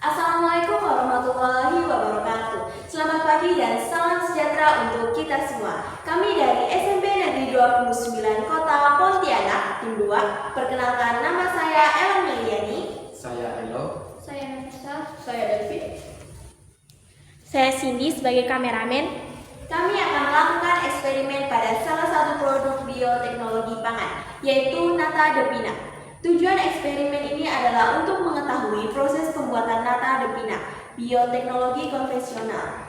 Assalamualaikum warahmatullahi wabarakatuh. Selamat pagi dan salam sejahtera untuk kita semua. Kami dari SMP Negeri 29 Kota Pontianak, Tim 2. Perkenalkan, nama saya Ellen Miliani. Saya Elo. Saya Nafisa. Saya David. Saya Cindy sebagai kameramen. Kami akan melakukan eksperimen pada salah satu produk bioteknologi pangan, yaitu nata de pinang. Tujuan eksperimen ini adalah untuk mengetahui proses pembuatan nata de pinang, bioteknologi konvensional.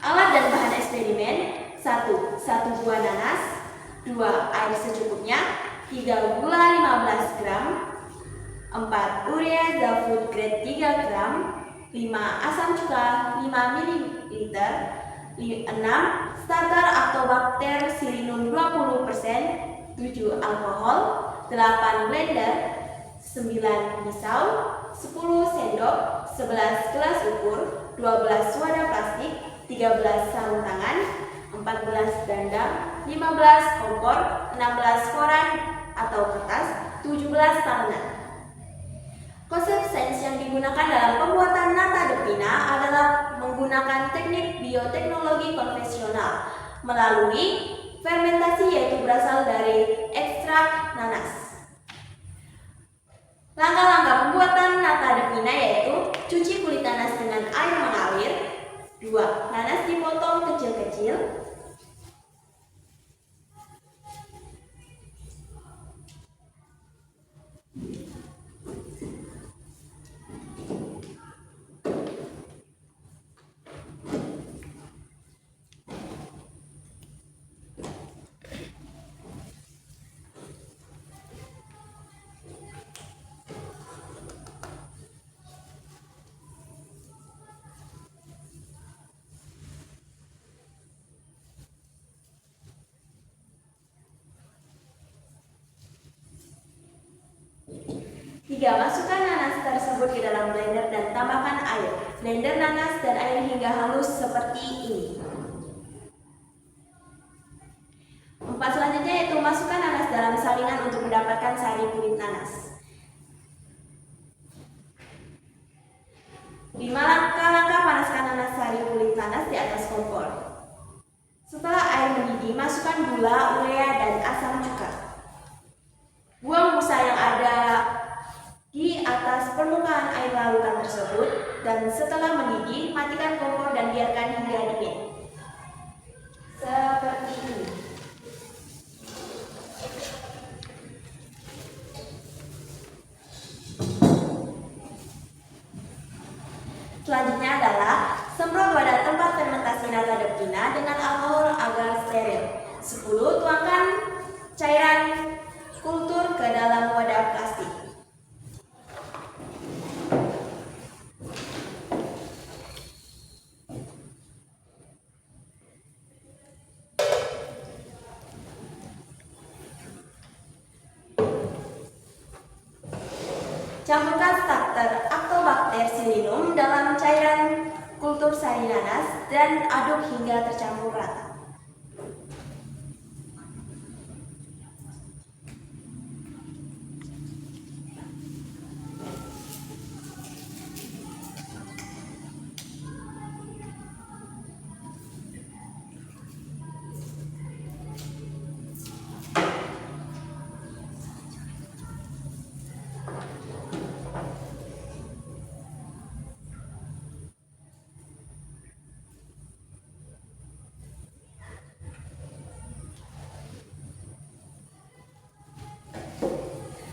Alat dan bahan eksperimen: 1 buah nanas, 2 air secukupnya, 3 gula 15 gram, 4 urea food grade 3 gram, 5 asam cuka 5 ml, 6 starter Lactobacter Sillinum 20%, 7 alkohol, 8 blender, 9 pisau, 10 sendok, 11 gelas ukur, 12 wadah plastik, 13 sarung tangan, 14 dandang, 15 kompor, 16 koran atau kertas, 17 talenan. Konsep sains yang digunakan dalam pembuatan nata de pinang adalah menggunakan teknik bioteknologi konvensional melalui fermentasi, yaitu berasal dari ekstrak nanas. Langkah-langkah pembuatan nata de pinang yaitu: cuci kulit nanas dengan air mengalir, 2 nanas dipotong kecil-kecil, masukkan nanas tersebut ke dalam blender dan tambahkan air. Blender nanas dan air hingga halus seperti ini. 4 selanjutnya yaitu masukkan nanas dalam saringan untuk mendapatkan sari kulit nanas. 5 langkah panaskan nanas sari kulit nanas di atas kompor. Setelah air mendidih, masukkan gula, urea, dan asam cuka. Buang busa yang ada di atas permukaan air larutan tersebut, dan setelah mendidih, matikan kompor dan biarkan hingga dingin. Seperti ini. Selanjutnya adalah semprot wadah tempat fermentasi nata de pinang dengan alkohol agar steril. 10 tuangkan cairan kultur ke dalam wadah plastik. Campurkan starter Lactobacter Sillinum dalam cairan kultur sari nanas dan aduk hingga tercampur rata.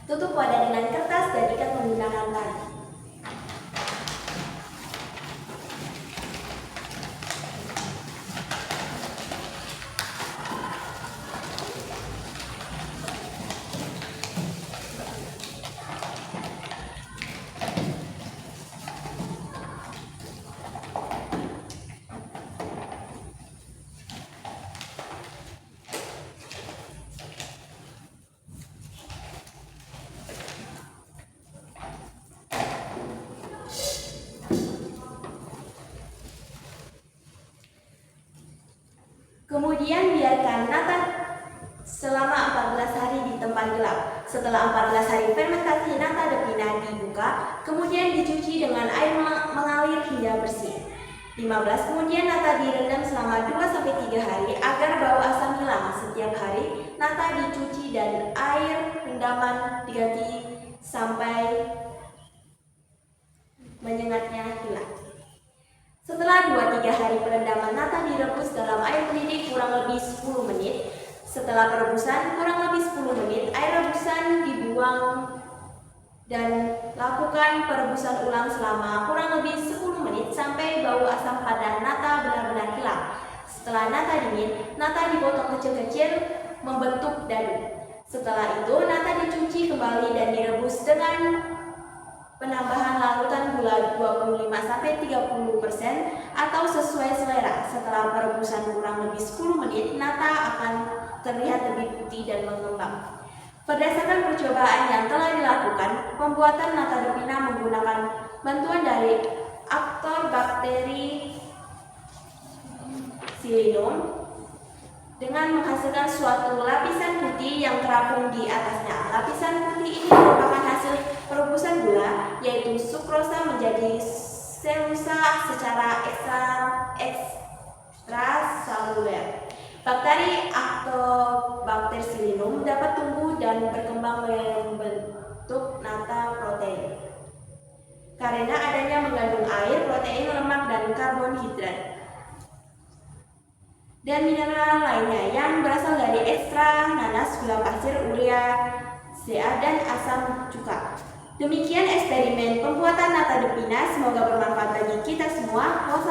Tutup wadah dengan kertas dan ikat menggunakan tali. Kemudian biarkan nata selama 14 hari di tempat gelap. Setelah 14 hari fermentasi, nata de pina dibuka, kemudian dicuci dengan air mengalir hingga bersih. 15. Kemudian nata direndam selama 2-3 hari agar bau asam hilang. Setiap hari, nata dicuci dan air rendaman diganti sampai menyengatnya hilang. Setelah 2-3 hari perendaman, nata direbus dalam air mendidih kurang lebih 10 menit. Setelah perebusan kurang lebih 10 menit, air rebusan dibuang dan lakukan perebusan ulang selama kurang lebih 10 menit sampai bau asam pada nata benar-benar hilang. Setelah nata dingin, nata dipotong kecil-kecil membentuk dadu. Setelah itu, nata dicuci kembali dan direbus dengan penambahan larutan gula 25-30% atau sesuai selera. Setelah perebusan kurang lebih 10 menit, nata akan terlihat lebih putih dan mengembang. Berdasarkan percobaan yang telah dilakukan, pembuatan nata de pina menggunakan bantuan dari aktor bakteri Xylinum dengan menghasilkan suatu lapisan putih yang terapung di atasnya. Lapisan putih ini merupakan hasil perebusan gula, yaitu sukrosa menjadi selusa secara ekstraseluler. Bakteri Actobacter Xylinum dapat tumbuh dan berkembang membentuk nata protein karena adanya mengandung air, protein, lemak, dan karbohidrat dan mineral lainnya yang berasal dari ekstra nanas, gula pasir, urea, Ca, dan asam cuka. Demikian eksperimen pembuatan nata de pina. Semoga bermanfaat bagi kita semua. Wassalamualaikum.